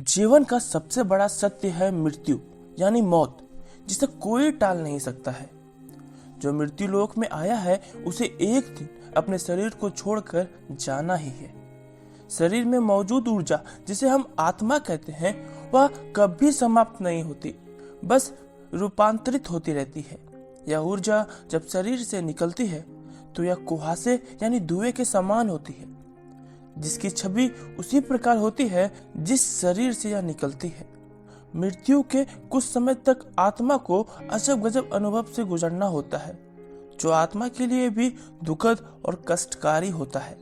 जीवन का सबसे बड़ा सत्य है मृत्यु यानी मौत, जिसे कोई टाल नहीं सकता है। जो मृत्यु लोक में आया है उसे एक दिन अपने शरीर को छोड़कर जाना ही है। शरीर में मौजूद ऊर्जा, जिसे हम आत्मा कहते हैं, वह कभी समाप्त नहीं होती, बस रूपांतरित होती रहती है। यह ऊर्जा जब शरीर से निकलती है तो यह कुहासे यानी धुएं के समान होती है, जिसकी छवि उसी प्रकार होती है जिस शरीर से यह निकलती है। मृत्यु के कुछ समय तक आत्मा को अजब गजब अनुभव से गुजरना होता है, जो आत्मा के लिए भी दुखद और कष्टकारी होता है।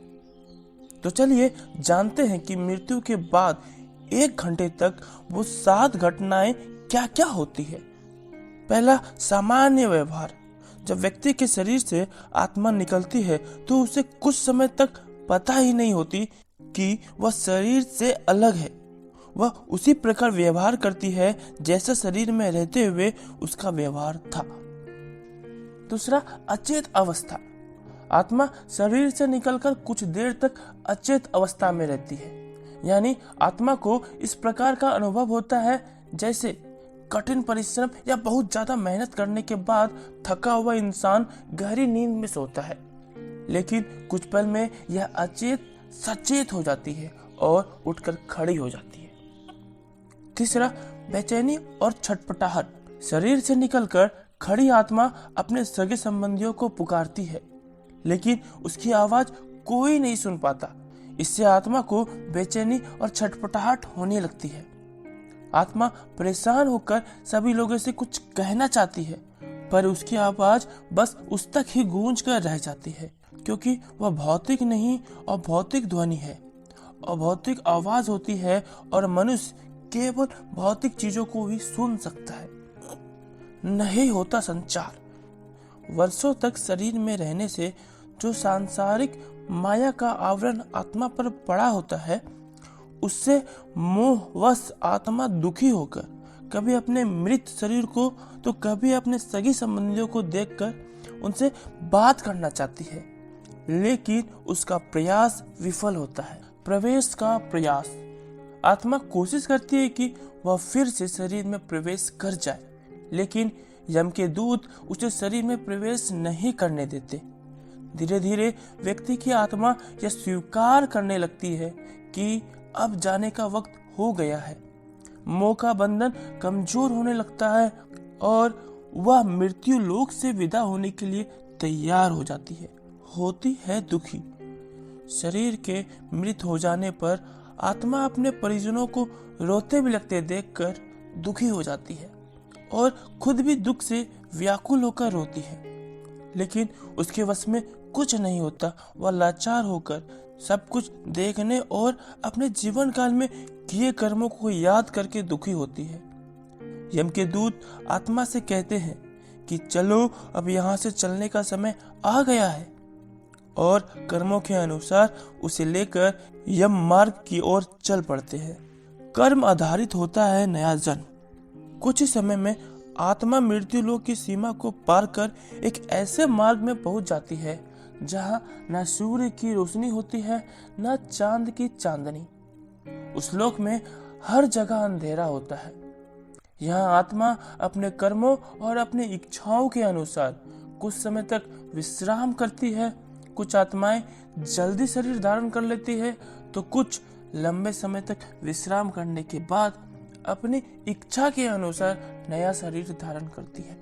तो चलिए जानते हैं कि मृत्यु के बाद 1 घंटे तक वो 7 घटनाएं क्या क्या होती है। पहला, सामान्य व्यवहार। जब व्यक्ति के शरीर से आत्मा निकलती है तो उसे कुछ समय तक पता ही नहीं होती कि वह शरीर से अलग है। वह उसी प्रकार व्यवहार करती है जैसा शरीर में रहते हुए उसका व्यवहार था। दूसरा, अचेत अवस्था। आत्मा शरीर से निकलकर कुछ देर तक अचेत अवस्था में रहती है, यानी आत्मा को इस प्रकार का अनुभव होता है जैसे कठिन परिश्रम या बहुत ज्यादा मेहनत करने के बाद थका हुआ इंसान गहरी नींद में सोता है, लेकिन कुछ पल में यह अचेत सचेत हो जाती है और उठकर खड़ी हो जाती है। तीसरा, बेचैनी और छटपटाहट। शरीर से निकलकर खड़ी आत्मा अपने सगे संबंधियों को पुकारती है, लेकिन उसकी आवाज कोई नहीं सुन पाता। इससे आत्मा को बेचैनी और छटपटाहट होने लगती है। आत्मा परेशान होकर सभी लोगों से कुछ कहना चाहती है, पर उसकी आवाज बस उस तक ही गूंज कर रह जाती है, क्योंकि वह भौतिक नहीं और भौतिक ध्वनि है, अभौतिक आवाज होती है और मनुष्य केवल भौतिक चीजों को ही सुन सकता है। नहीं होता संचार। वर्षों तक शरीर में रहने से जो सांसारिक माया का आवरण आत्मा पर पड़ा होता है, उससे मोहवश आत्मा दुखी होकर कभी अपने मृत शरीर को तो कभी अपने सगी संबंधियों को देखकर उनसे बात करना चाहती है, लेकिन उसका प्रयास विफल होता है। प्रवेश का प्रयास। आत्मा कोशिश करती है कि वह फिर से शरीर में प्रवेश कर जाए, लेकिन यम के दूत उसे शरीर में प्रवेश नहीं करने देते। धीरे धीरे व्यक्ति की आत्मा यह स्वीकार करने लगती है कि अब जाने का वक्त हो गया है। मोह का बंधन कमजोर होने लगता है और वह मृत्यु लोक से विदा होने के लिए तैयार हो जाती है। होती है दुखी। शरीर के मृत हो जाने पर आत्मा अपने परिजनों को रोते बिलखते देखकर दुखी हो जाती है और खुद भी दुख से व्याकुल होकर रोती है, लेकिन उसके वश में कुछ नहीं होता। वह लाचार होकर सब कुछ देखने और अपने जीवन काल में किए कर्मों को याद करके दुखी होती है। यम के दूत आत्मा से कहते हैं कि चलो, अब यहाँ से चलने का समय आ गया है, और कर्मों के अनुसार उसे लेकर यम मार्ग की ओर चल पड़ते हैं। कर्म आधारित होता है नया जन्म। कुछ समय में आत्मा मृत्यु लोक की सीमा को पार कर एक ऐसे मार्ग में पहुंच जाती है जहां न सूर्य की रोशनी होती है, न चांद की चांदनी। उस लोक में हर जगह अंधेरा होता है। यहाँ आत्मा अपने कर्मों और अपनी इच्छाओं के अनुसार कुछ समय तक विश्राम करती है। कुछ आत्माएं जल्दी शरीर धारण कर लेती है, तो कुछ लंबे समय तक विश्राम करने के बाद अपनी इच्छा के अनुसार नया शरीर धारण करती है।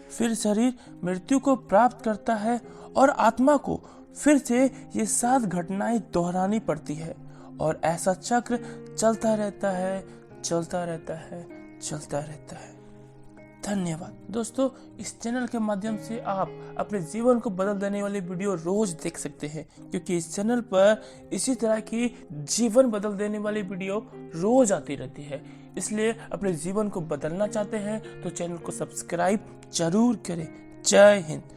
फिर शरीर मृत्यु को प्राप्त करता है और आत्मा को फिर से ये 7 घटनाएं दोहरानी पड़ती है, और ऐसा चक्र चलता रहता है, चलता रहता है, चलता रहता है। धन्यवाद दोस्तों। इस चैनल के माध्यम से आप अपने जीवन को बदल देने वाली वीडियो रोज देख सकते हैं, क्योंकि इस चैनल पर इसी तरह की जीवन बदल देने वाली वीडियो रोज आती रहती है। इसलिए अपने जीवन को बदलना चाहते हैं तो चैनल को सब्सक्राइब जरूर करें। जय हिंद।